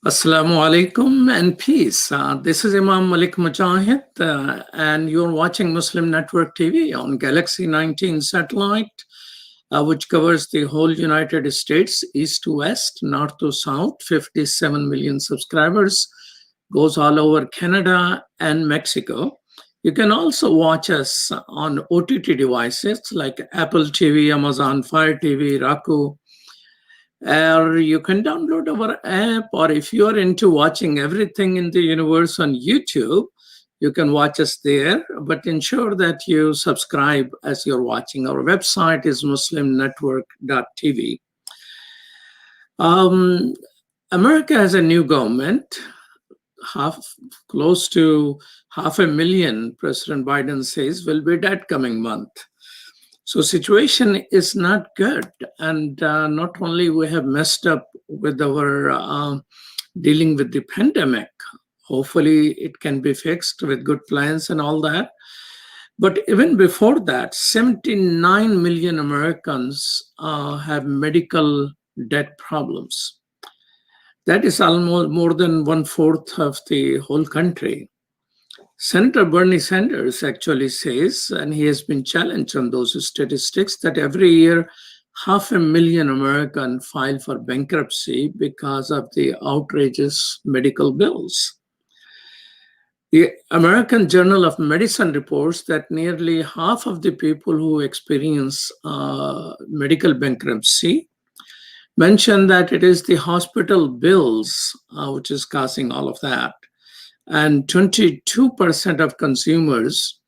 Assalamu alaikum and peace. This is Imam Malik Mujahid, and you're watching Muslim Network TV on Galaxy 19 satellite, which covers the whole United States, east to west, north to south, 57 million subscribers, goes all over Canada and Mexico. You can also watch us on OTT devices like Apple TV, Amazon Fire TV, Roku, or you can download our app, or if you are into watching everything in the universe on YouTube, you can watch us there, but ensure that you subscribe as you're watching. Our website is muslimnetwork.tv. America has a new government, close to 500,000, President Biden says, will be dead coming month. So situation is not good, and not only we have messed up with our dealing with the pandemic. Hopefully it can be fixed with good plans and all that. But even before that, 79 million Americans have medical debt problems. That is almost more than 1/4 of the whole country. Senator Bernie Sanders actually says, and he has been challenged on those statistics, that every year 500,000 Americans file for bankruptcy because of the outrageous medical bills. The American Journal of Medicine reports that nearly half of the people who experience medical bankruptcy mention that it is the hospital bills which is causing all of that. And 22% of consumers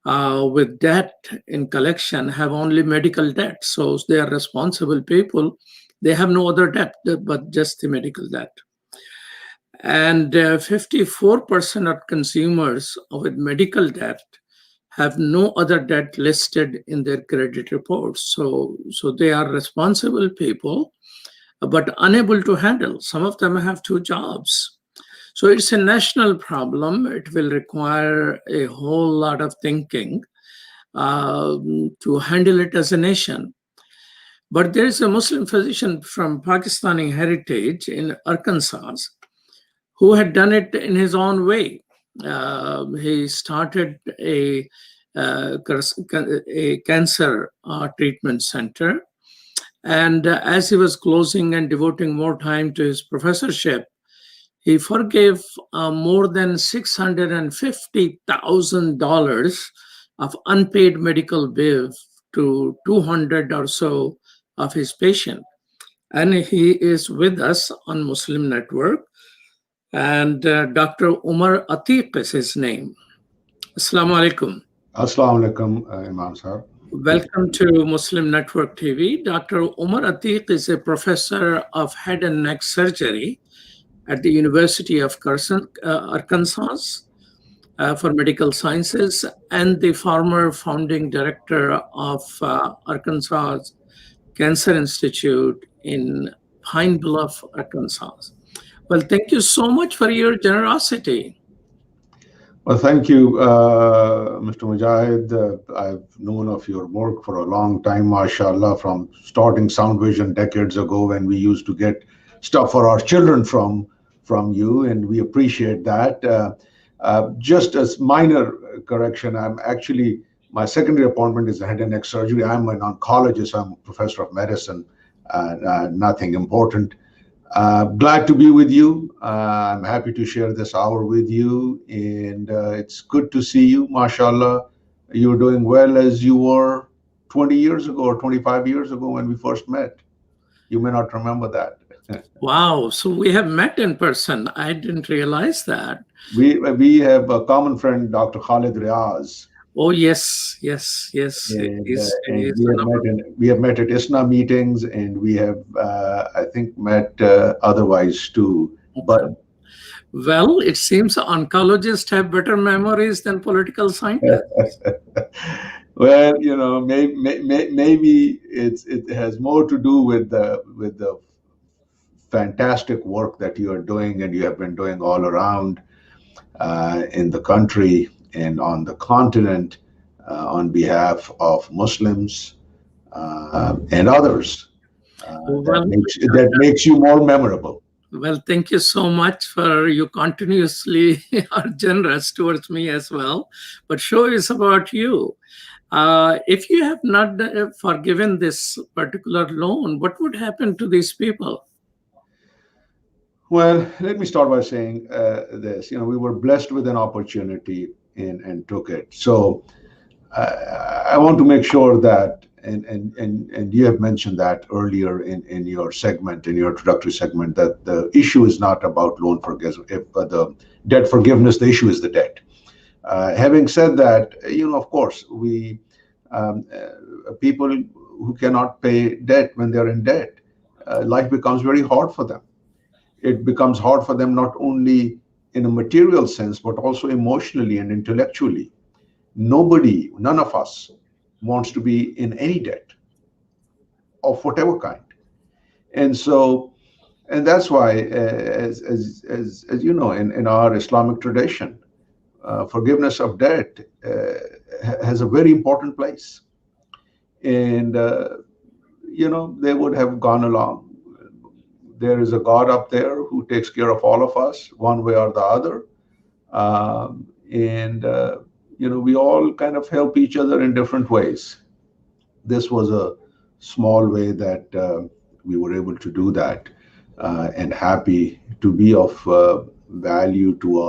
with debt in collection have only medical debt. So they are responsible people. They have no other debt but just the medical debt. And 54% of consumers with medical debt have no other debt listed in their credit reports. So they are responsible people, but unable to handle. Some of them have 2 jobs. So it's a national problem. It will require a whole lot of thinking to handle it as a nation. But there is a Muslim physician from Pakistani heritage in Arkansas who had done it in his own way. He started a cancer treatment center. And as he was closing and devoting more time to his professorship, he forgave more than $650,000 of unpaid medical bill to 200 or so of his patients. And he is with us on Muslim Network. And Dr. Omar Atiq is his name. Assalamu alaikum. Assalamu alaikum, Imam sir. Welcome to Muslim Network TV. Dr. Omar Atiq is a professor of head and neck surgery at the University of Arkansas for Medical Sciences, and the former founding director of Arkansas Cancer Institute in Pine Bluff, Arkansas. Well, thank you so much for your generosity. Well, thank you, Mr. Mujahid. I've known of your work for a long time, mashallah, from starting Sound Vision decades ago when we used to get stuff for our children from you, and we appreciate that. Just as minor correction, my secondary appointment is head and neck surgery. I'm an oncologist. I'm a professor of medicine, nothing important. Glad to be with you. I'm happy to share this hour with you, and it's good to see you, mashallah. You're doing well as you were 20 years ago or 25 years ago when we first met. You may not remember that. Wow, so we have met in person. I didn't realize that. We have a common friend, Dr. Khalid Riaz. Oh, yes. We have met at ISNA meetings, and we have, I think, met otherwise too. But well, it seems oncologists have better memories than political scientists. Well, maybe it has more to do with the fantastic work that you are doing, and you have been doing all around in the country and on the continent on behalf of Muslims and others. That makes you more memorable. Well, thank you so much for you continuously are generous towards me as well. But show is about you. If you have not forgiven this particular loan, what would happen to these people? Well, let me start by saying this. We were blessed with an opportunity and took it. So I want to make sure that, and you have mentioned that earlier in your segment, in your introductory segment, that the issue is not about loan forgiveness, the debt forgiveness. The issue is the debt. Having said that, of course, we people who cannot pay debt when they're in debt, life becomes very hard for them. It becomes hard for them not only in a material sense, but also emotionally and intellectually. None of us wants to be in any debt of whatever kind. And so, and that's why, as you know, in our Islamic tradition, forgiveness of debt has a very important place. And, they would have gone along. There is a God up there who takes care of all of us, one way or the other. And we all kind of help each other in different ways. This was a small way that we were able to do that, and happy to be of value to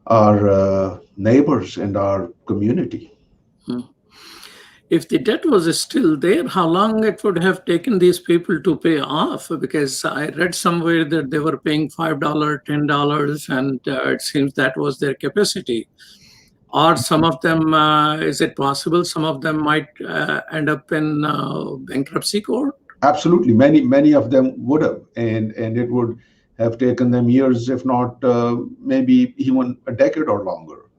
our neighbors and our community. If the debt was still there, how long it would have taken these people to pay off? Because I read somewhere that they were paying $5, $10, and it seems that was their capacity. Or some of them, is it possible some of them might end up in bankruptcy court? Absolutely. Many of them would have, and it would have taken them years, if not maybe even a decade or longer.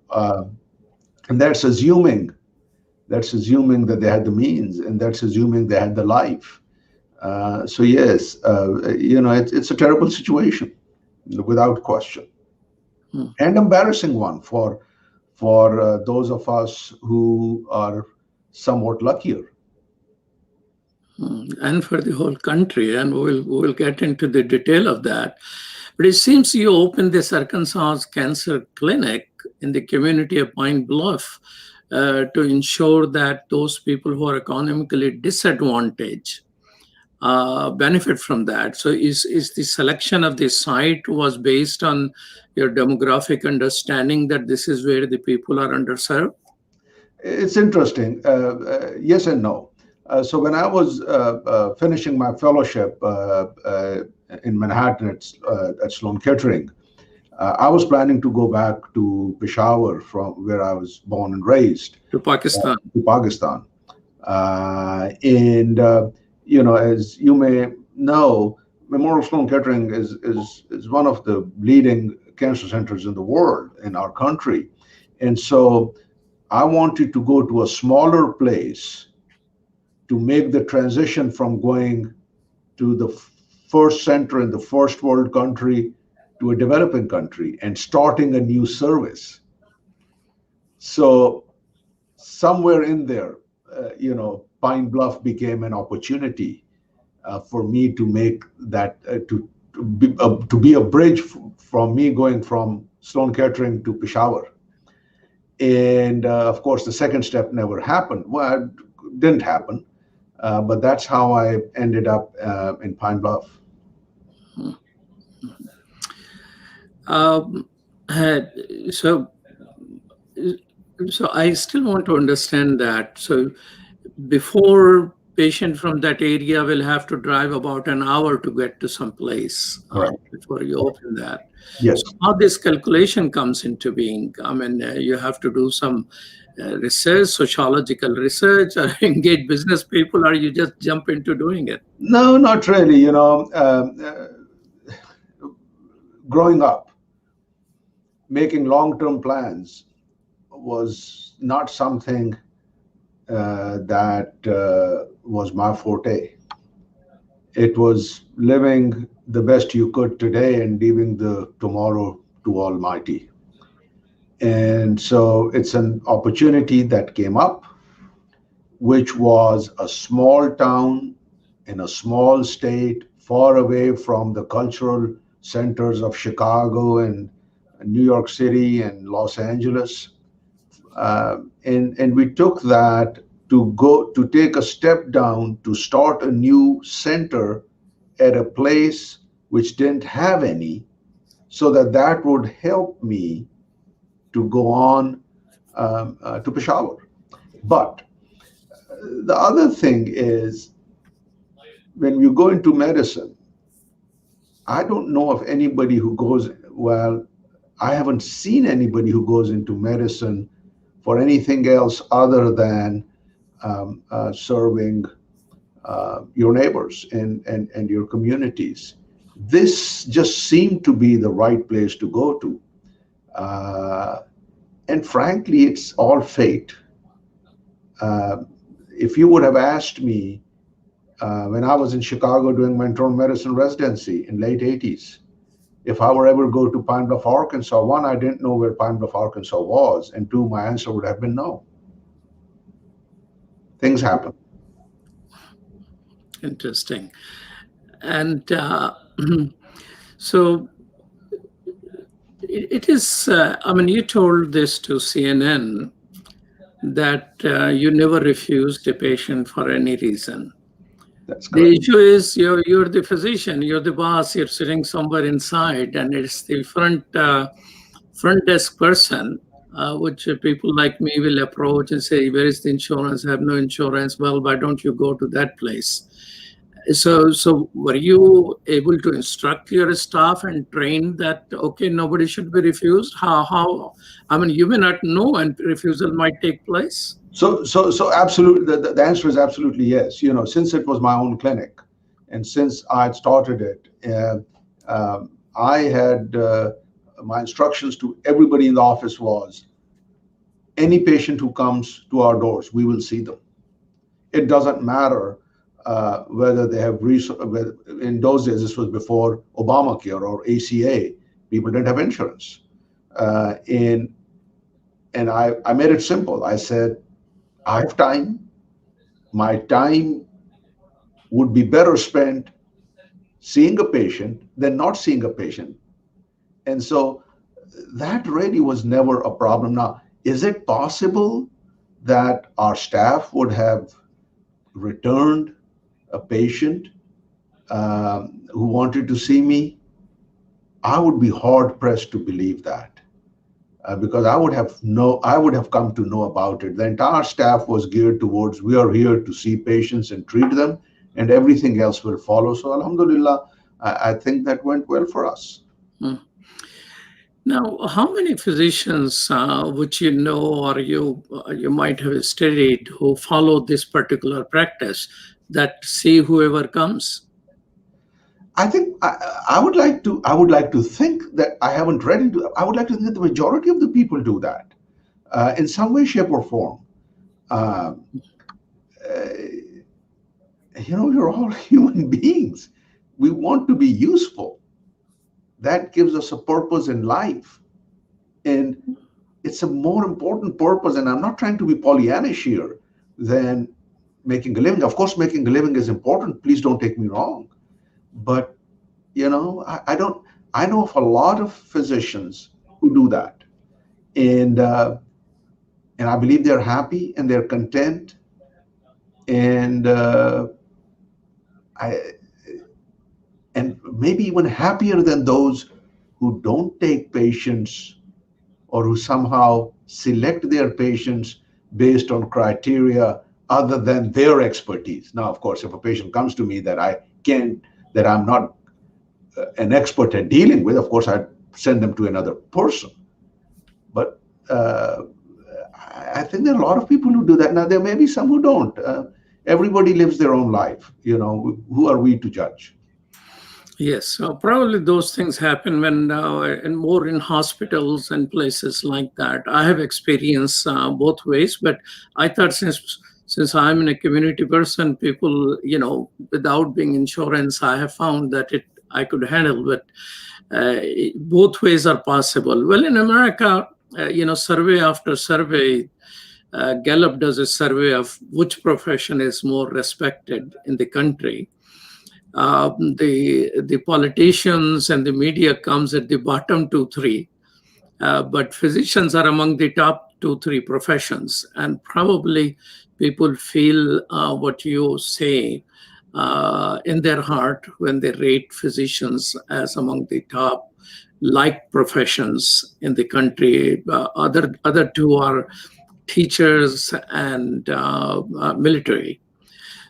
And that's assuming that they had the means, and that's assuming they had the life. So yes, it's a terrible situation, without question, and embarrassing one for those of us who are somewhat luckier. And for the whole country, and we'll get into the detail of that. But it seems you opened this Arkansas Cancer Clinic in the community of Pine Bluff to ensure that those people who are economically disadvantaged benefit from that. So is the selection of the site was based on your demographic understanding that this is where the people are underserved? It's interesting. Yes and no. So when I was finishing my fellowship in Manhattan at Sloan Kettering, I was planning to go back to Peshawar, from where I was born and raised. To Pakistan. And as you may know, Memorial Sloan Kettering is one of the leading cancer centers in the world, in our country. And so I wanted to go to a smaller place to make the transition from going to the first center in the first world country to a developing country and starting a new service. So somewhere in there, Pine Bluff became an opportunity for me to make that, to be a bridge from me going from Sloan Kettering to Peshawar. And of course, the second step never happened. Well, it didn't happen. But that's how I ended up in Pine Bluff. So I still want to understand that. So before patient from that area will have to drive about an hour to get to some place before you open that. Yes. So how this calculation comes into being? I mean, you have to do some research, sociological research, or engage business people, or you just jump into doing it? No, not really. Growing up, making long-term plans was not something that was my forte. It was living the best you could today and leaving the tomorrow to Almighty. And so it's an opportunity that came up, which was a small town in a small state far away from the cultural centers of Chicago and New York City and Los Angeles. And we took that to take a step down to start a new center at a place which didn't have any, so that would help me to go on to Peshawar. But the other thing is, when you go into medicine, I don't know of anybody who goes, well, I haven't seen anybody who goes into medicine for anything else other than serving your neighbors and your communities. This just seemed to be the right place to go to. And frankly, it's all fate. If you would have asked me when I was in Chicago doing my internal medicine residency in late 80s, if I were ever go to Pine Bluff, Arkansas, one, I didn't know where Pine Bluff, Arkansas was, and two, my answer would have been no. Things happen. Interesting. And so it is, I mean, you told this to CNN that you never refused a patient for any reason. That's The correct. issue is you're the physician, you're the boss, you're sitting somewhere inside, and it's the front desk person, which people like me will approach and say, where is the insurance? I have no insurance. Well, why don't you go to that place? So were you able to instruct your staff and train that, okay, nobody should be refused? How I mean, you may not know, and refusal might take place. So absolutely, the answer is absolutely yes. You know, since it was my own clinic, and since I had started it, I had my instructions to everybody in the office was, any patient who comes to our doors, we will see them. It doesn't matter whether they have in those days, this was before Obamacare or ACA, people didn't have insurance. And I made it simple. I said, I have time. My time would be better spent seeing a patient than not seeing a patient. And so that really was never a problem. Now, is it possible that our staff would have returned a patient who wanted to see me? I would be hard pressed to believe that. Because I would have come to know about it. The entire staff was geared towards, we are here to see patients and treat them, and everything else will follow. So alhamdulillah, I think that went well for us. Now, how many physicians which you know or you might have studied who follow this particular practice that see whoever comes? I think I would like to think that I haven't read into it. I would like to think that the majority of the people do that in some way, shape, or form. You know, you're all human beings. We want to be useful. That gives us a purpose in life, and it's a more important purpose. And I'm not trying to be Pollyannish here than making a living. Of course, making a living is important. Please don't take me wrong. But, you know, I know of a lot of physicians who do that. And I believe they're happy and they're content. And maybe even happier than those who don't take patients or who somehow select their patients based on criteria other than their expertise. Now, of course, if a patient comes to me that I'm not an expert at dealing with, of course, I'd send them to another person. But I think there are a lot of people who do that. Now, there may be some who don't. Everybody lives their own life. You know, who are we to judge? Yes, so probably those things happen when and more in hospitals and places like that. I have experience both ways, but I thought since I'm in a community person, people, you know, without being insurance, I have found that I could handle, but both ways are possible. Well, in America, you know, survey after survey, Gallup does a survey of which profession is more respected in the country. The politicians and the media comes at the bottom two, three. But physicians are among the top two, three professions. And probably people feel what you say in their heart when they rate physicians as among the top like professions in the country. Other two are teachers and military.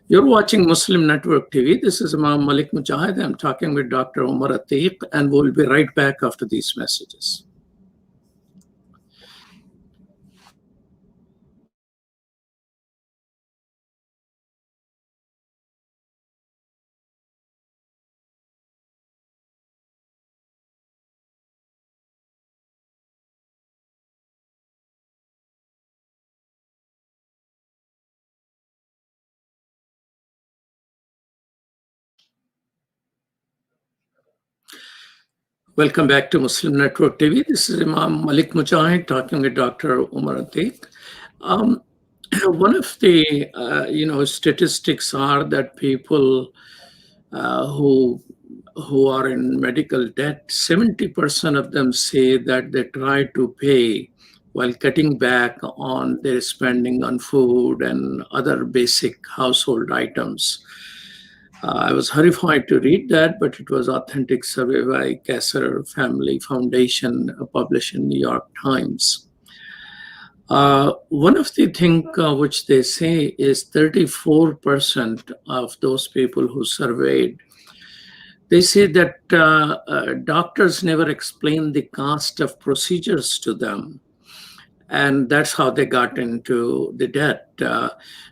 You're watching Muslim Network TV. This is Imam Malik Mujahid. I'm talking with Dr. Omar Atiq, and we'll be right back after these messages. Welcome back to Muslim Network TV. This is Imam Malik Mujahid talking with Dr. Omar Atiq. One of the statistics are that people who are in medical debt, 70% of them say that they try to pay while cutting back on their spending on food and other basic household items. I was horrified to read that, but it was authentic survey by Kasser Family Foundation, published in New York Times. One of the things which they say is 34% of those people who surveyed, they say that doctors never explain the cost of procedures to them. And that's how they got into the debt.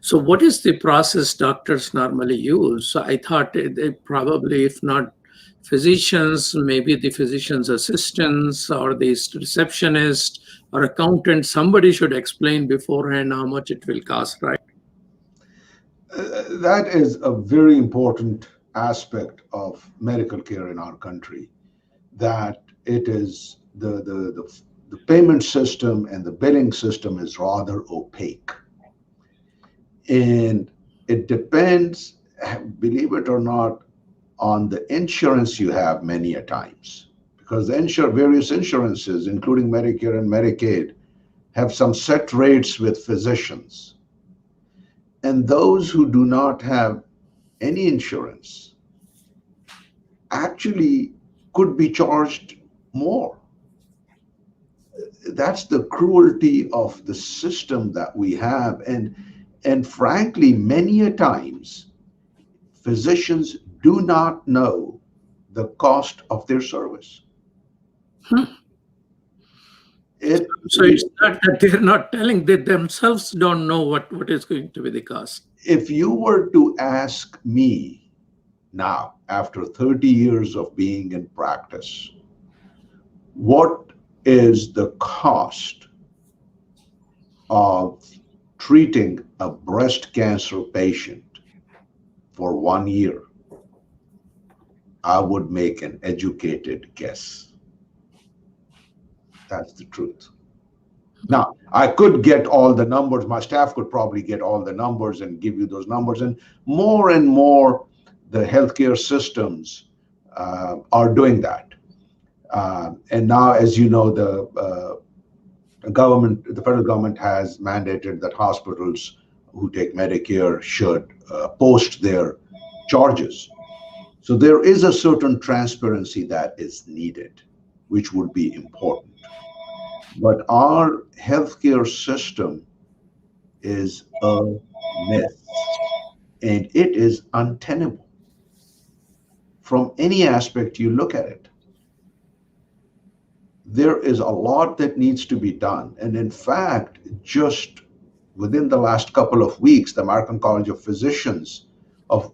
So what is the process doctors normally use? So I thought they probably, if not physicians, maybe the physician's assistants or the receptionist or accountant, somebody should explain beforehand how much it will cost, right? That is a very important aspect of medical care in our country, that it is the payment system and the billing system is rather opaque. And it depends, believe it or not, on the insurance you have many a times. Because the various insurances, including Medicare and Medicaid, have some set rates with physicians. And those who do not have any insurance actually could be charged more. That's the cruelty of the system that we have. And frankly, many a times, physicians do not know the cost of their service. So it's not that they're not telling, they themselves don't know what is going to be the cost. If you were to ask me now, after 30 years of being in practice, what is the cost of treating a breast cancer patient for 1 year, I would make an educated guess. That's the truth. Now, I could get all the numbers. My staff could probably get all the numbers and give you those numbers. And more, the healthcare systems are doing that. And now, as you know, the federal government has mandated that hospitals who take Medicare should post their charges. So there is a certain transparency that is needed, which would be important. But our healthcare system is a myth, and it is untenable from any aspect you look at it. There is a lot that needs to be done. And in fact, just within the last couple of weeks, the American College of Physicians, of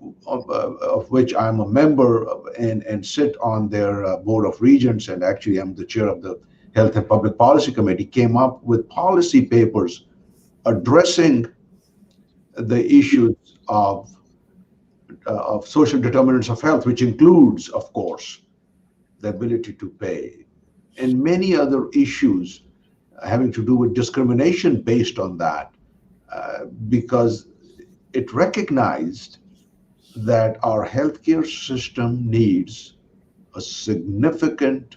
which I'm a member and sit on their board of regents, and actually I'm the chair of the Health and Public Policy Committee, came up with policy papers addressing the issues of social determinants of health, which includes, of course, the ability to pay, and many other issues having to do with discrimination based on that, because it recognized that our healthcare system needs a significant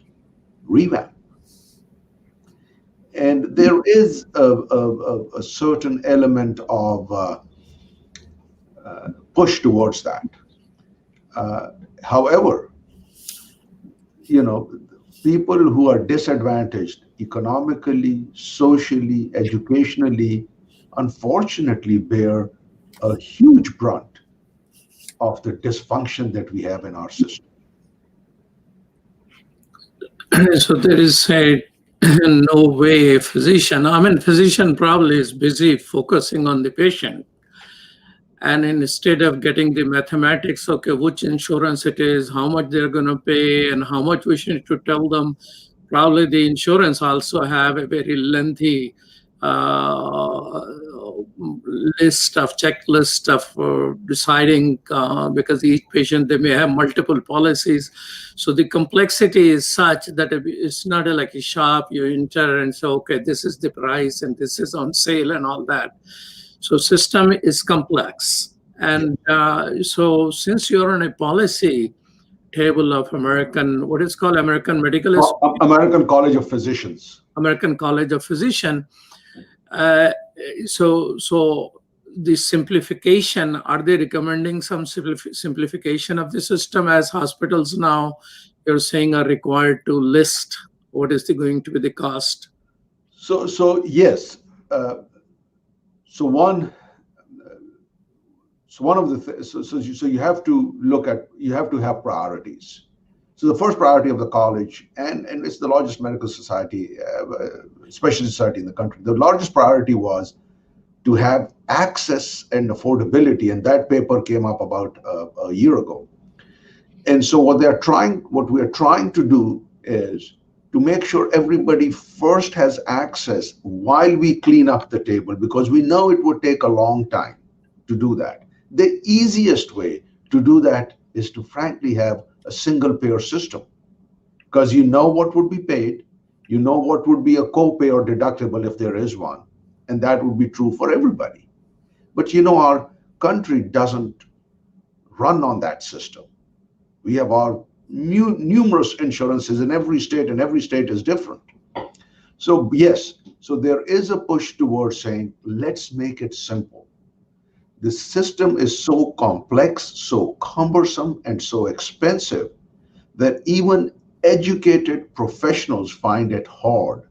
revamp. And there is a certain element of push towards that. However, you know, people who are disadvantaged economically, socially, educationally, unfortunately bear a huge brunt of the dysfunction that we have in our system. So there is a no way a physician, I mean, physician probably is busy focusing on the patient. And instead of getting the mathematics, okay, which insurance it is, how much they're going to pay, and how much we need to tell them, probably the insurance also have a very lengthy uh, checklist of deciding, because each patient, they may have multiple policies. So the complexity is such that it's not like a shop, you enter and say, okay, this is the price and this is on sale and all that. So system is complex. And so since you're on a policy table of American, what is called American Medical American College of Physicians. American College of Physicians. So the simplification, are they recommending some simplification of the system, as hospitals now, you're saying, are required to list what is going to be the cost? So yes. So one of the so you have to look at, you have to have priorities. So the first priority of the college, and it's the largest medical society, specialty society in the country, the largest priority was to have access and affordability, and that paper came up about a year ago. And so what we are trying to do is to make sure everybody first has access while we clean up the table, because we know it would take a long time to do that. The easiest way to do that is to frankly have a single payer system, because you know what would be paid, you know what would be a copay or deductible if there is one, and that would be true for everybody. But you know, our country doesn't run on that system. We have our numerous insurances in every state, and every state is different. So yes, so there is a push towards saying, let's make it simple. The system is so complex, so cumbersome, and so expensive that even educated professionals find it hard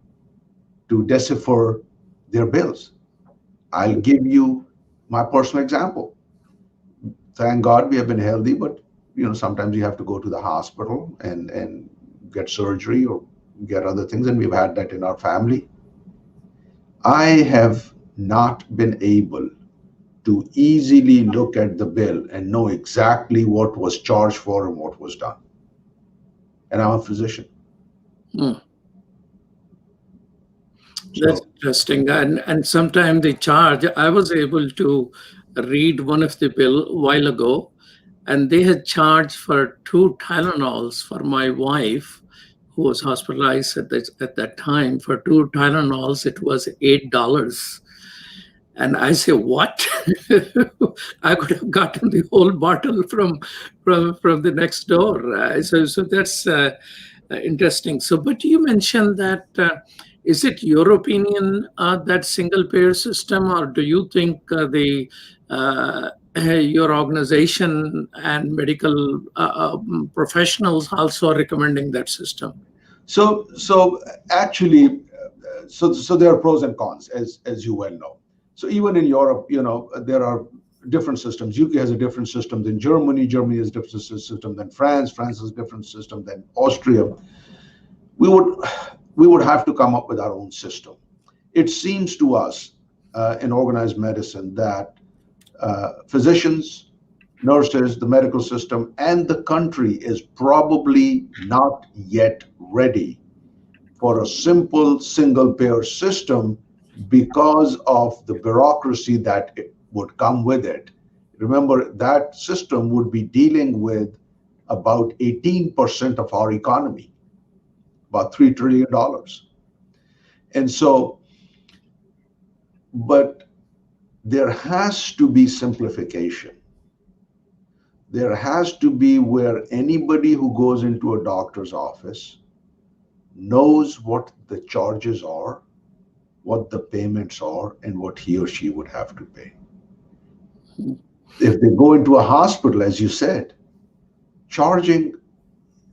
to decipher their bills. I'll give you my personal example. Thank God we have been healthy, but sometimes you have to go to the hospital and get surgery or get other things, and we've had that in our family. I have not been able to easily look at the bill and know exactly what was charged for and what was done. And I'm a physician. That's interesting. And sometimes the charge, I was able to read one of the bill a while ago, and they had charged for 2 Tylenols for my wife, who was hospitalized at that time. For 2 Tylenols, it was $8. And I say, what? I could have gotten the whole bottle from the next door. So that's interesting. So, but you mentioned that, is it your opinion that single payer system, or do you think your organization and medical professionals also are recommending that system? So actually, so there are pros and cons, as you well know. So even in Europe, there are different systems. UK has a different system than Germany. Germany has a different system than France. France has a different system than Austria. We would have to come up with our own system. It seems to us in organized medicine that physicians, nurses, the medical system, and the country is probably not yet ready for a simple single payer system because of the bureaucracy that it would come with it. Remember, that system would be dealing with about 18% of our economy, about $3 trillion. And so, but there has to be simplification. There has to be where anybody who goes into a doctor's office knows what the charges are, what the payments are, and what he or she would have to pay. If they go into a hospital, as you said, charging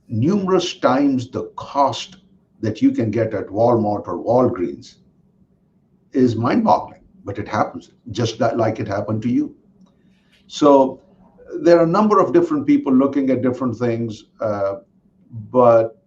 numerous times the cost that you can get at Walmart or Walgreens is mind-boggling, but it happens just like it happened to you. So there are a number of different people looking at different things, but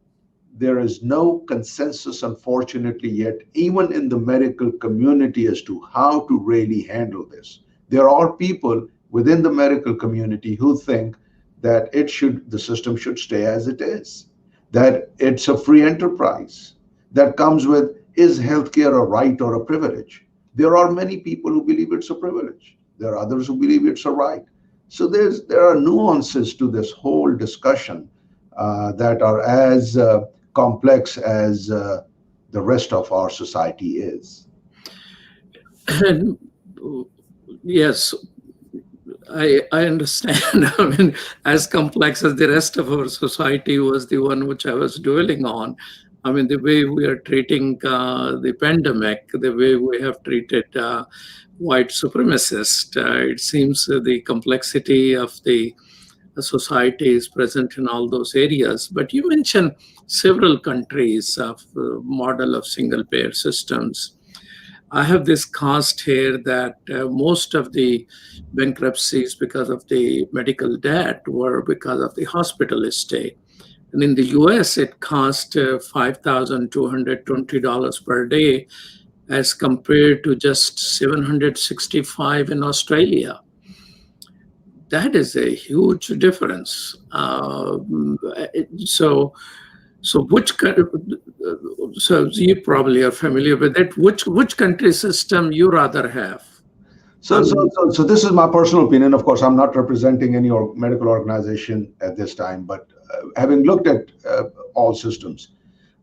there is no consensus, unfortunately, yet, even in the medical community, as to how to really handle this. There are people within the medical community who think that the system should stay as it is, that it's a free enterprise that comes with, is healthcare a right or a privilege? There are many people who believe it's a privilege. There are others who believe it's a right. So there are nuances to this whole discussion that are as complex as the rest of our society is. And yes, I understand. I mean, as complex as the rest of our society was the one which I was dwelling on. I mean, the way we are treating the pandemic, the way we have treated white supremacists, it seems the complexity of the society is present in all those areas. But you mentioned several countries of model of single payer systems. I have this cast here that most of the bankruptcies because of the medical debt were because of the hospital stay. And in the US, it cost $5,220 per day as compared to just $765 in Australia. That is a huge difference. So you probably are familiar with it. Which country system you rather have? So this is my personal opinion. Of course, I'm not representing any medical organization at this time, but having looked at all systems,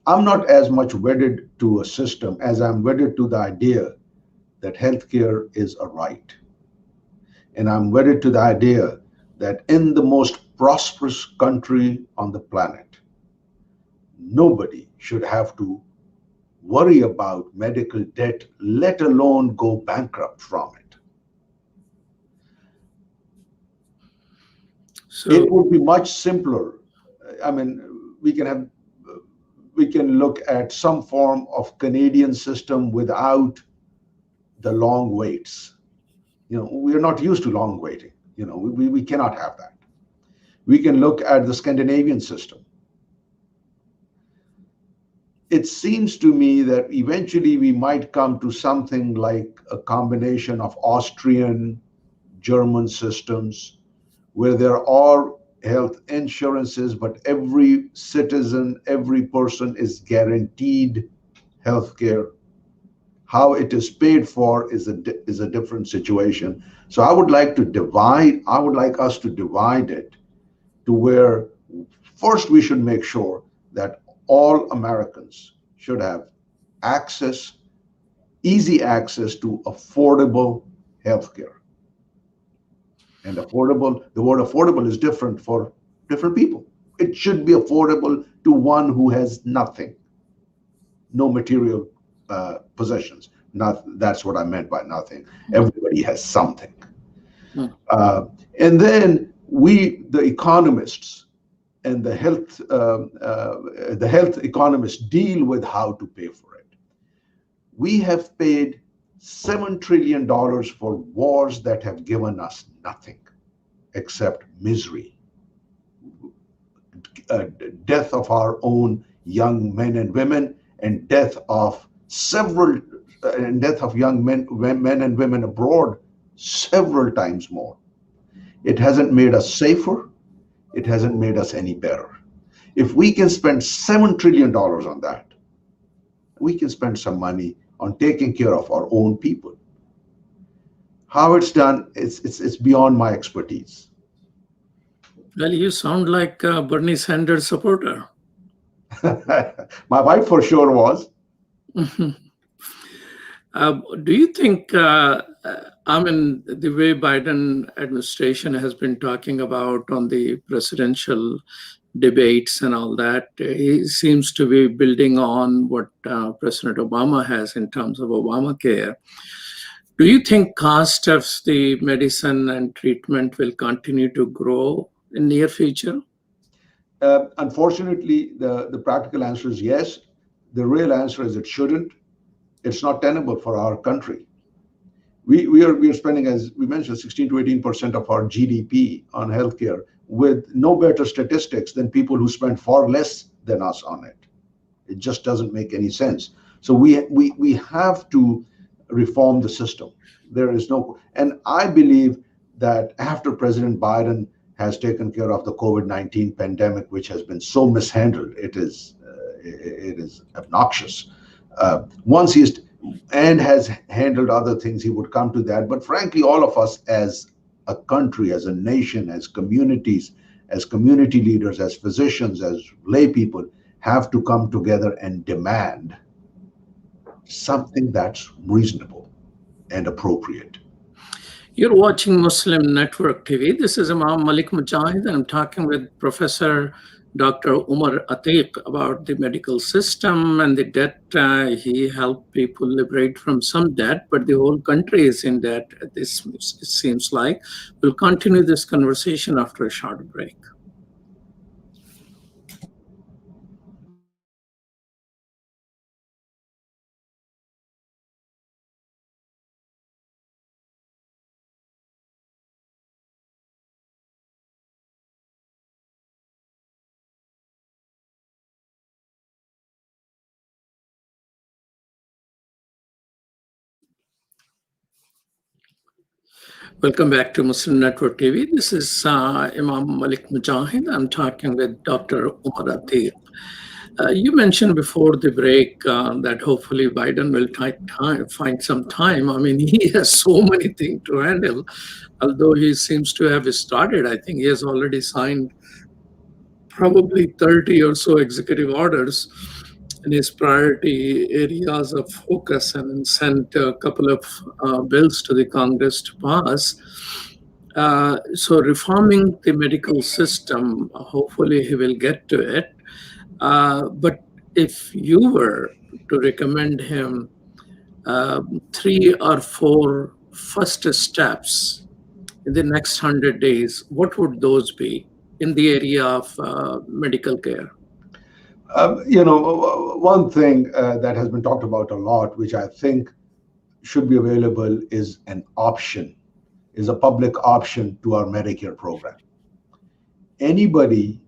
I'm not as much wedded to a system as I'm wedded to the idea that healthcare is a right. And I'm wedded to the idea that in the most prosperous country on the planet, nobody should have to worry about medical debt, let alone go bankrupt from it. So it would be much simpler. I mean, we can look at some form of Canadian system without the long waits. We are not used to long waiting. We cannot have that. We can look at the Scandinavian system. It seems to me that eventually we might come to something like a combination of Austrian, German systems, where there are health insurances, but every citizen, every person is guaranteed health care. How it is paid for is a different situation. So I would like us to divide it to where first we should make sure that all Americans should have easy access to affordable healthcare. And the word affordable is different for different people. It should be affordable to one who has nothing, no material possessions. That's what I meant by nothing. Everybody has something. And then the economists and the health economists deal with how to pay for it. We have paid $7 trillion for wars that have given us nothing except misery, death of our own young men and women, and death of young men and women abroad several times more. It hasn't made us safer. It hasn't made us any better. If we can spend $7 trillion on that, we can spend some money on taking care of our own people. How it's done, it's beyond my expertise. Well, you sound like a Bernie Sanders supporter. My wife for sure was. Do you think, I mean, the way Biden administration has been talking about on the presidential debates and all that, he seems to be building on what President Obama has in terms of Obamacare. Do you think cost of the medicine and treatment will continue to grow in near future? Unfortunately, the practical answer is yes. The real answer is it shouldn't. It's not tenable for our country. We are spending, as we mentioned, 16 to 18% of our GDP on healthcare, with no better statistics than people who spend far less than us on it. It just doesn't make any sense. So we have to reform the system. There is no, and I believe that after President Biden has taken care of the COVID-19 pandemic, which has been so mishandled, it is obnoxious. Once he's and has handled other things, he would come to that. But frankly, all of us as a country, as a nation, as communities, as community leaders, as physicians, as lay people, have to come together and demand something that's reasonable and appropriate. You're watching Muslim Network TV. This is Imam Malik Mujahid, and I'm talking with Professor Dr. Omar Atiq about the medical system and the debt. He helped people liberate from some debt, but the whole country is in debt. This, it seems like. We'll continue this conversation after a short break. Welcome back to Muslim Network TV. This is Imam Malik Mujahid. I'm talking with Dr. Omar Atiq. You mentioned before the break that hopefully Biden will find some time. I mean, he has so many things to handle. Although he seems to have started, I think he has already signed probably 30 or so executive orders in his priority areas of focus, and sent a couple of bills to the Congress to pass. So reforming the medical system, hopefully he will get to it. But if you were to recommend him 3 or 4 first steps in the next 100 days, what would those be in the area of medical care? One thing that has been talked about a lot, which I think should be available, is a public option to our Medicare program. Anybody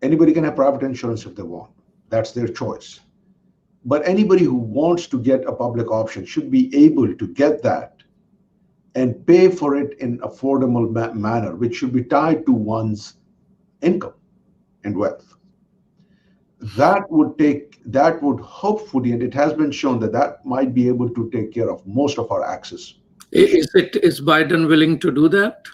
can have private insurance if they want. That's their choice. But anybody who wants to get a public option should be able to get that and pay for it in affordable manner, which should be tied to one's income and wealth. That would hopefully, and it has been shown that might be able to take care of most of our access. Is Biden willing to do that?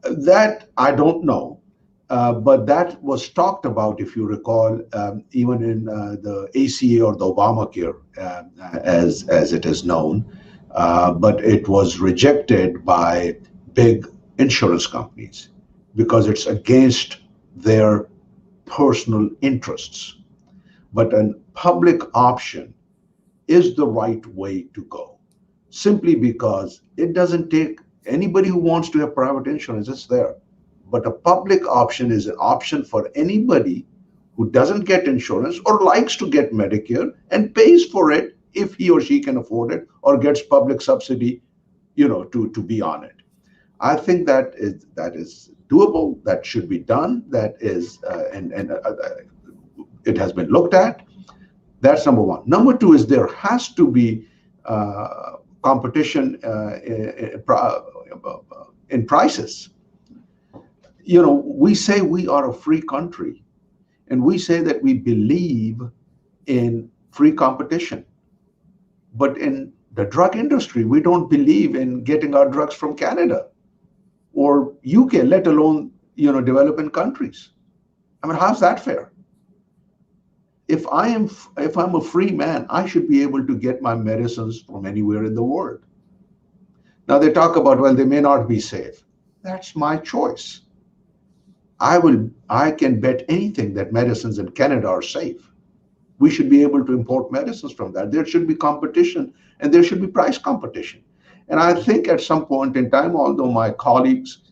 That I don't know, but that was talked about, if you recall, even in the ACA or the Obamacare, as it is known, but it was rejected by big insurance companies because it's against their personal interests. But a public option is the right way to go, simply because it doesn't take anybody who wants to have private insurance, it's there. But a public option is an option for anybody who doesn't get insurance or likes to get Medicare and pays for it if he or she can afford it, or gets public subsidy, to be on it. I think that is doable. That should be done. That is, it has been looked at. That's number one. Number two is there has to be competition in prices. We say we are a free country, and we say that we believe in free competition. But in the drug industry, we don't believe in getting our drugs from Canada or UK, let alone developing countries. I mean, how's that fair? if I'm a free man, I should be able to get my medicines from anywhere in the world. Now they talk about, well, they may not be safe. That's my choice. I can bet anything that medicines in Canada are safe. We should be able to import medicines from that. There should be competition, and there should be price competition. And I think at some point in time, although my colleagues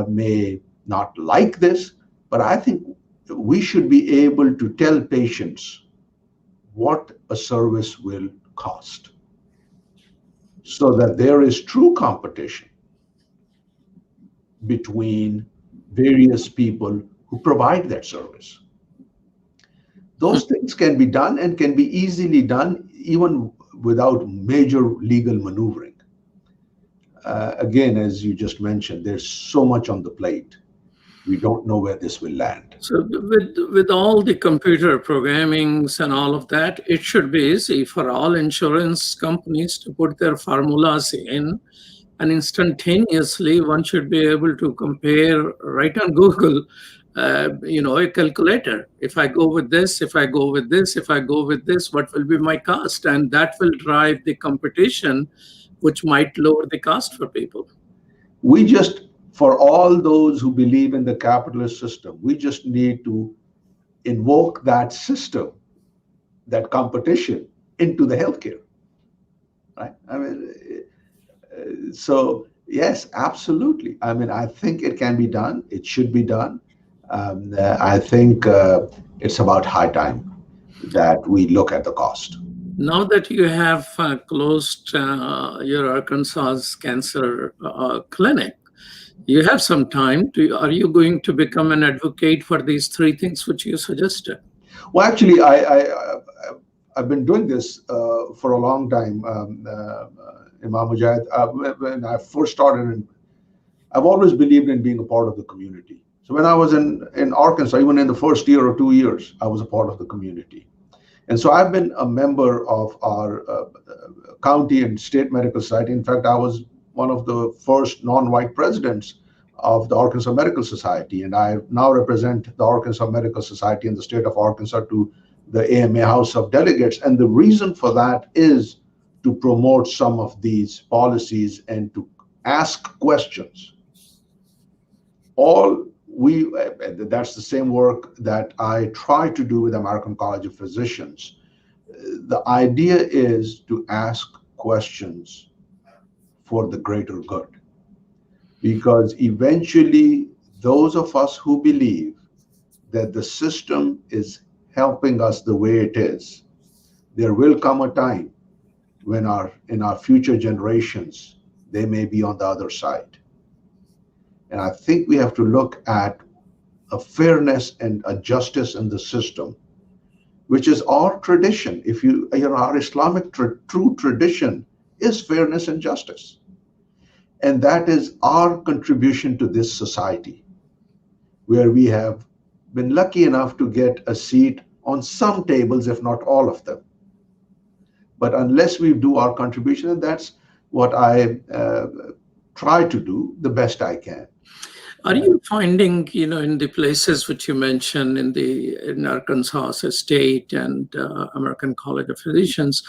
may not like this, but I think we should be able to tell patients what a service will cost so that there is true competition between various people who provide that service. Those things can be done and can be easily done even without major legal maneuvering. Again, as you just mentioned, there's so much on the plate. We don't know where this will land. So with all the computer programmings and all of that, it should be easy for all insurance companies to put their formulas in, and instantaneously one should be able to compare right on Google, a calculator. If I go with this, if I go with this, if I go with this, what will be my cost? And that will drive the competition, which might lower the cost for people. For all those who believe in the capitalist system, we just need to invoke that system, that competition, into the healthcare, right? I mean, so yes, absolutely. I mean, I think it can be done. It should be done. I think it's about high time that we look at the cost. Now that you have closed your Arkansas Cancer Clinic, you have some time. Are you going to become an advocate for these three things which you suggested? Well, actually, I've been doing this for a long time, Imam Mujahid. When I first started, I've always believed in being a part of the community. So when I was in Arkansas, even in the first year or 2 years, I was a part of the community. And so I've been a member of our county and state medical society. In fact, I was one of the first non-white presidents of the Arkansas Medical Society. And I now represent the Arkansas Medical Society in the state of Arkansas to the AMA House of Delegates. And the reason for that is to promote some of these policies and to ask questions. That's the same work that I try to do with the American College of Physicians. The idea is to ask questions for the greater good. Because eventually, those of us who believe that the system is helping us the way it is, there will come a time when in our future generations, they may be on the other side. And I think we have to look at a fairness and a justice in the system, which is our tradition. Our Islamic true tradition is fairness and justice. And that is our contribution to this society, where we have been lucky enough to get a seat on some tables, if not all of them. But unless we do our contribution, and that's what I try to do the best I can. Are you finding, in the places which you mentioned in Arkansas State and American College of Physicians,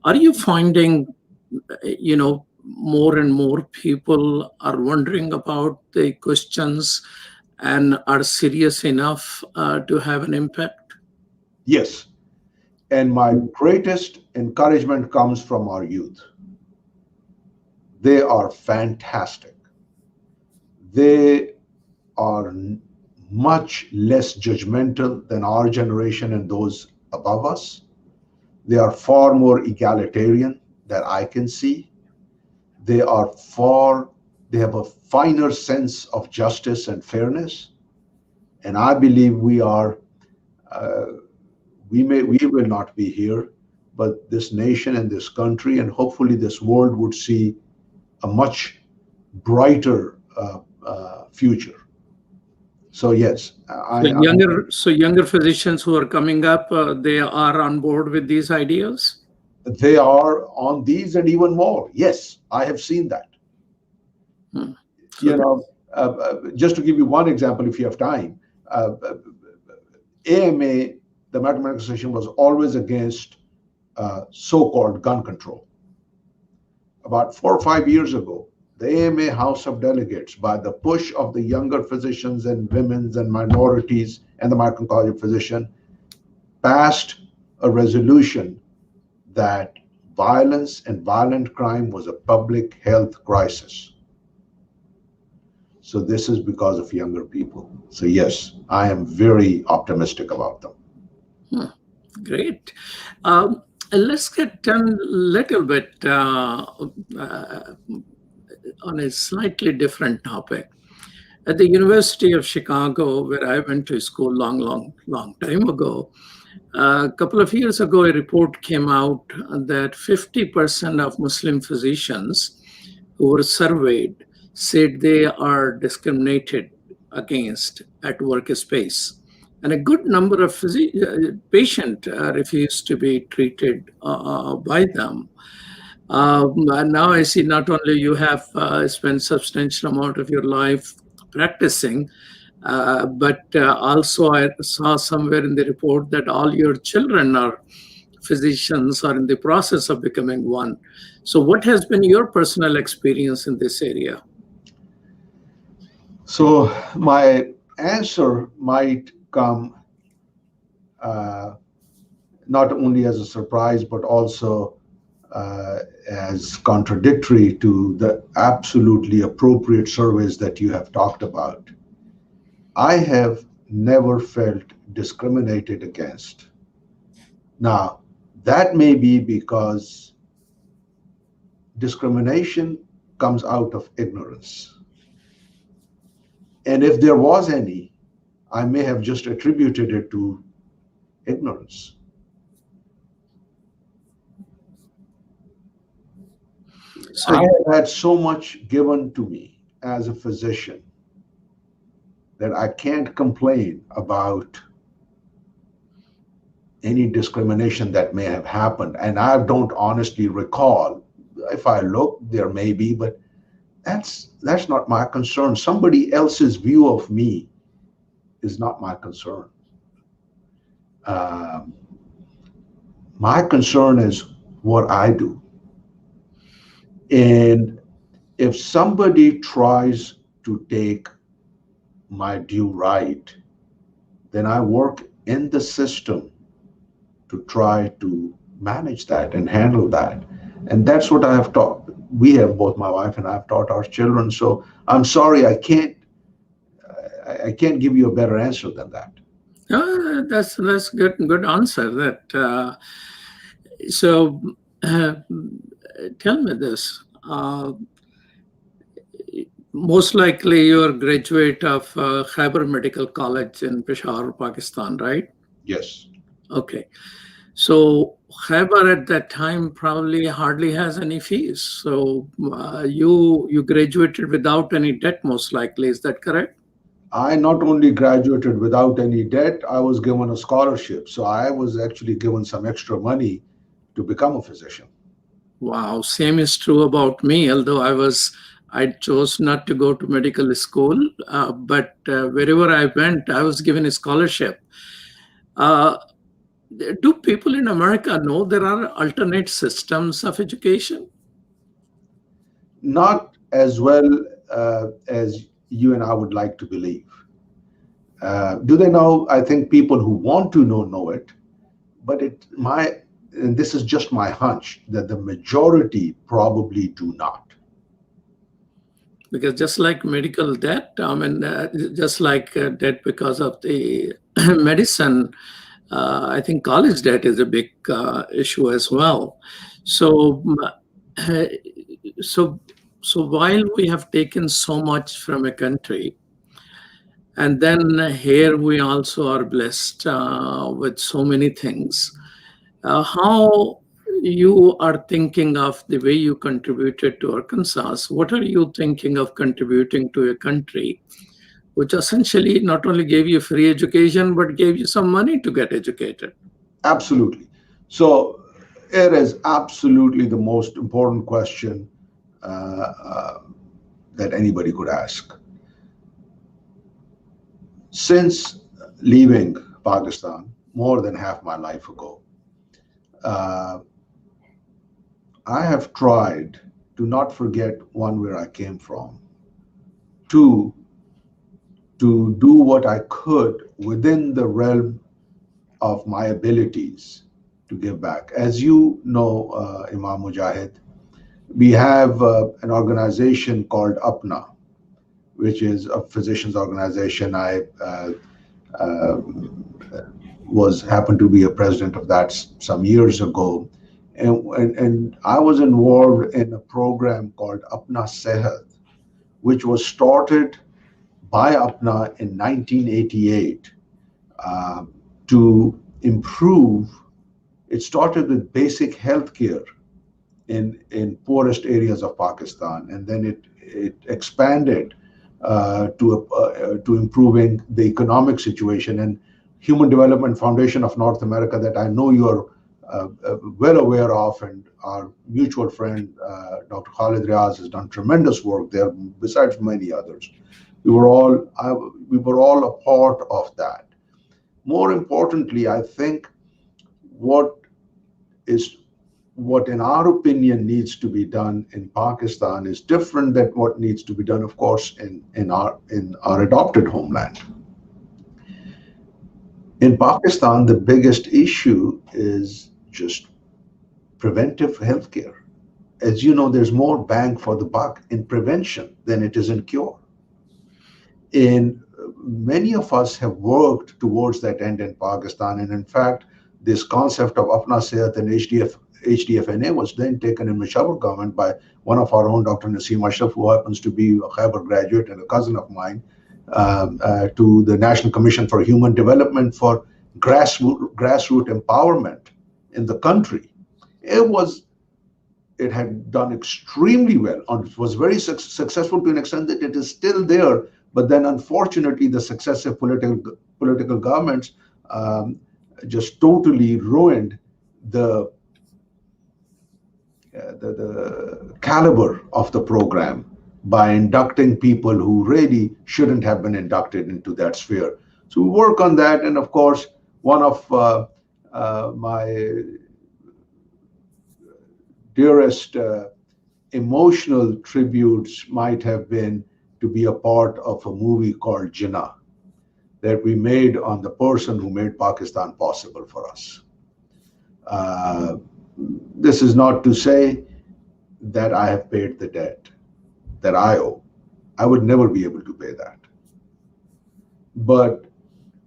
are you finding, more and more people are wondering about the questions and are serious enough to have an impact? Yes. And my greatest encouragement comes from our youth. They are fantastic. They are much less judgmental than our generation and those above us. They are far more egalitarian that I can see. They have a finer sense of justice and fairness. And I believe we will not be here, but this nation and this country and hopefully this world would see a much brighter future. So yes, younger physicians who are coming up, they are on board with these ideas? They are on these and even more. Yes, I have seen that. Just to give you one example, if you have time, AMA, the Medical Association was always against so-called gun control. About 4 or 5 years ago, the AMA House of Delegates, by the push of the younger physicians and women's and minorities and the American College of Physicians, passed a resolution that violence and violent crime was a public health crisis. So this is because of younger people. So yes, I am very optimistic about them. Great. Let's get a little bit on a slightly different topic. At the University of Chicago, where I went to school long time ago, a couple of years ago, a report came out that 50% of Muslim physicians who were surveyed said they are discriminated against at workspace. And a good number of patients refuse to be treated by them. And now I see not only you have spent substantial amount of your life practicing, but also I saw somewhere in the report that all your children are physicians or in the process of becoming one. So what has been your personal experience in this area? So my answer might come not only as a surprise, but also as contradictory to the absolutely appropriate surveys that you have talked about. I have never felt discriminated against. Now, that may be because discrimination comes out of ignorance. And if there was any, I may have just attributed it to ignorance. So I have had so much given to me as a physician that I can't complain about any discrimination that may have happened. And I don't honestly recall. If I look, there may be, but that's not my concern. Somebody else's view of me is not my concern. My concern is what I do. And if somebody tries to take my due right, then I work in the system to try to manage that and handle that. And that's what I have taught. We have, both my wife and I have taught our children. So I'm sorry, I can't give you a better answer than that. That's good answer. That so tell me this. Most likely you're a graduate of Khyber Medical College in Peshawar, Pakistan, right? Yes. Okay. So Khyber at that time probably hardly has any fees. So you graduated without any debt, most likely. Is that correct? I not only graduated without any debt, I was given a scholarship. So I was actually given some extra money to become a physician. Wow. Same is true about me, although I chose not to go to medical school, but wherever I went, I was given a scholarship. Do people in America know there are alternate systems of education? Not as well as you and I would like to believe. Do they know? I think people who want to know it, but and this is just my hunch, that the majority probably do not. Because just like medical debt, just like debt because of the medicine, I think college debt is a big issue as well. So while we have taken so much from a country, and then here we also are blessed with so many things, how you are thinking of the way you contributed to Arkansas? What are you thinking of contributing to a country which essentially not only gave you free education, but gave you some money to get educated? Absolutely. So it is absolutely the most important question that anybody could ask. Since leaving Pakistan, more than half my life ago. Uh, I have tried to not forget, one, where I came from, two, to do what I could within the realm of my abilities to give back. As you know, Imam Mujahid, we have an organization called APNA, which is a physicians organization. I uh, was happened to be a president of that some years ago, and I was involved in a program called Apna Sehat, which was started by Apna in 1988 uh, to improve. It started with basic health care in poorest areas of Pakistan, and then it expanded to improving the economic situation. And Human Development Foundation of North America, that I know you are well aware of, and our mutual friend Dr. Khalid Riaz has done tremendous work there, besides many others. We were all a part of that. More importantly, I think what is what in our opinion needs to be done in Pakistan is different than what needs to be done, of course, in our adopted homeland. In Pakistan, the biggest issue is just preventive healthcare. As you know, there's more bang for the buck in prevention than it is in cure. In Many of us have worked towards that end in Pakistan, and in fact, this concept of Apna Sehat and HDFNA was then taken in Peshawar government by one of our own, Dr. Naseem Ashraf, who happens to be a Khyber graduate and a cousin of mine, to the National Commission for Human Development for grassroots empowerment in the country. It had done extremely well, and it was very successful to an extent that it is still there. But then, unfortunately, the successive political governments just totally ruined the caliber of the program by inducting people who really shouldn't have been inducted into that sphere. So we work on that, and of course, one of my dearest emotional tributes might have been to be a part of a movie called Jinnah that we made on the person who made Pakistan possible for us. This is not to say that I have paid the debt that I owe. I would never be able to pay that. But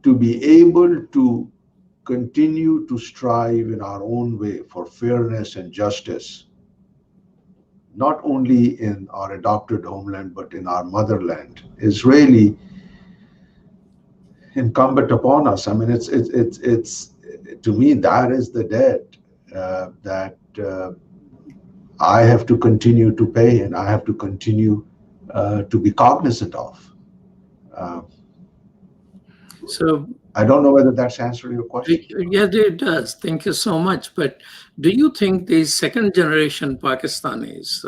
to be able to continue to strive in our own way for fairness and justice, not only in our adopted homeland, but in our motherland, is really incumbent upon us. I mean, it's to me, that is the debt that I have to continue to pay, and I have to continue to be cognizant of. So I don't know whether that's answered your question. yeah, it does. Thank you so much. But do you think these second generation Pakistanis,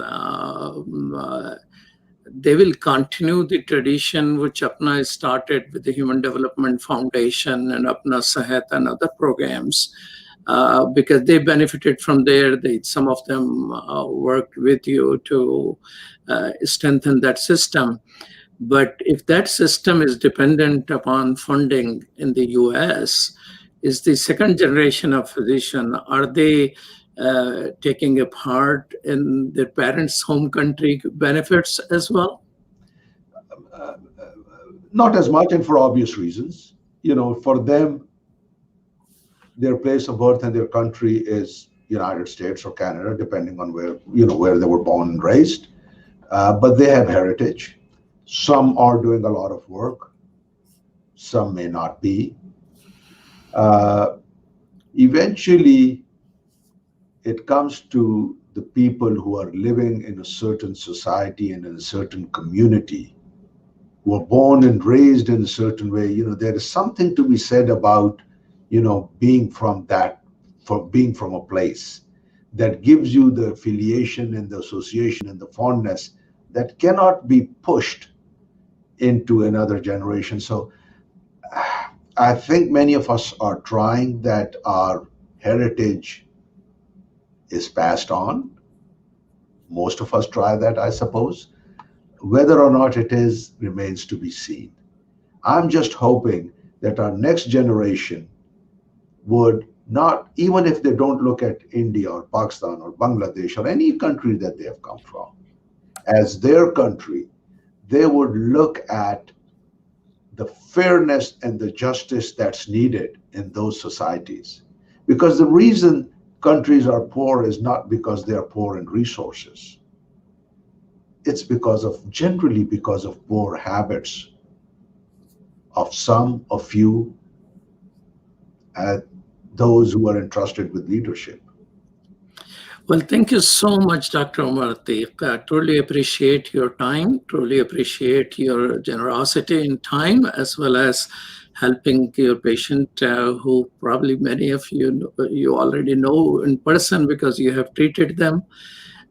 they will continue the tradition which Apna started with the Human Development Foundation and Apna Sehat and other programs? Because they benefited from there. Some of them worked with you to strengthen that system. But if that system is dependent upon funding in the US, is the second generation of physician, are they taking a part in their parents' home country benefits as well? Not as much, and for obvious reasons. You know, for them, their place of birth and their country is United States or Canada, depending on where they were born and raised. But they have heritage. Some are doing a lot of work. Some may not be. Eventually, it comes to the people who are living in a certain society and in a certain community, who are born and raised in a certain way. You know, there is something to be said about, being from a place that gives you the affiliation and the association and the fondness that cannot be pushed into another generation. So I think many of us are trying that our heritage is passed on. Most of us try that, I suppose. Whether or not it is remains to be seen. I'm just hoping that our next generation would not, even if they don't look at India or Pakistan or Bangladesh or any country that they have come from as their country, they would look at the fairness and the justice that's needed in those societies. Because the reason countries are poor is not because they are poor in resources. It's generally because of poor habits of some, a few, those who are entrusted with leadership. Well, thank you so much, Dr. Omar Atiq. I truly appreciate your time, truly appreciate your generosity in time, as well as helping your patient, who probably many of you already know in person because you have treated them.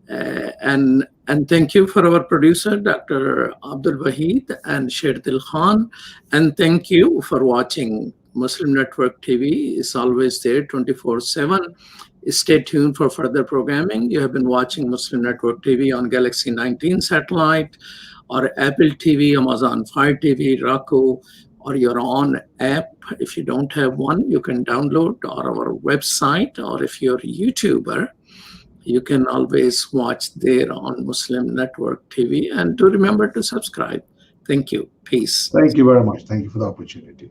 And thank you for our producer, Dr. Abdul Wahid and Sherdil Khan. And thank you for watching. Muslim Network TV is always there 24/7. Stay tuned for further programming. You have been watching Muslim Network TV on Galaxy 19 satellite or Apple TV, Amazon Fire TV, Roku, or your own app. If you don't have one, you can download or our website, or if you're a YouTuber, you can always watch there on Muslim Network TV. And do remember to subscribe. Thank you. Peace. Thank you very much. Thank you for the opportunity.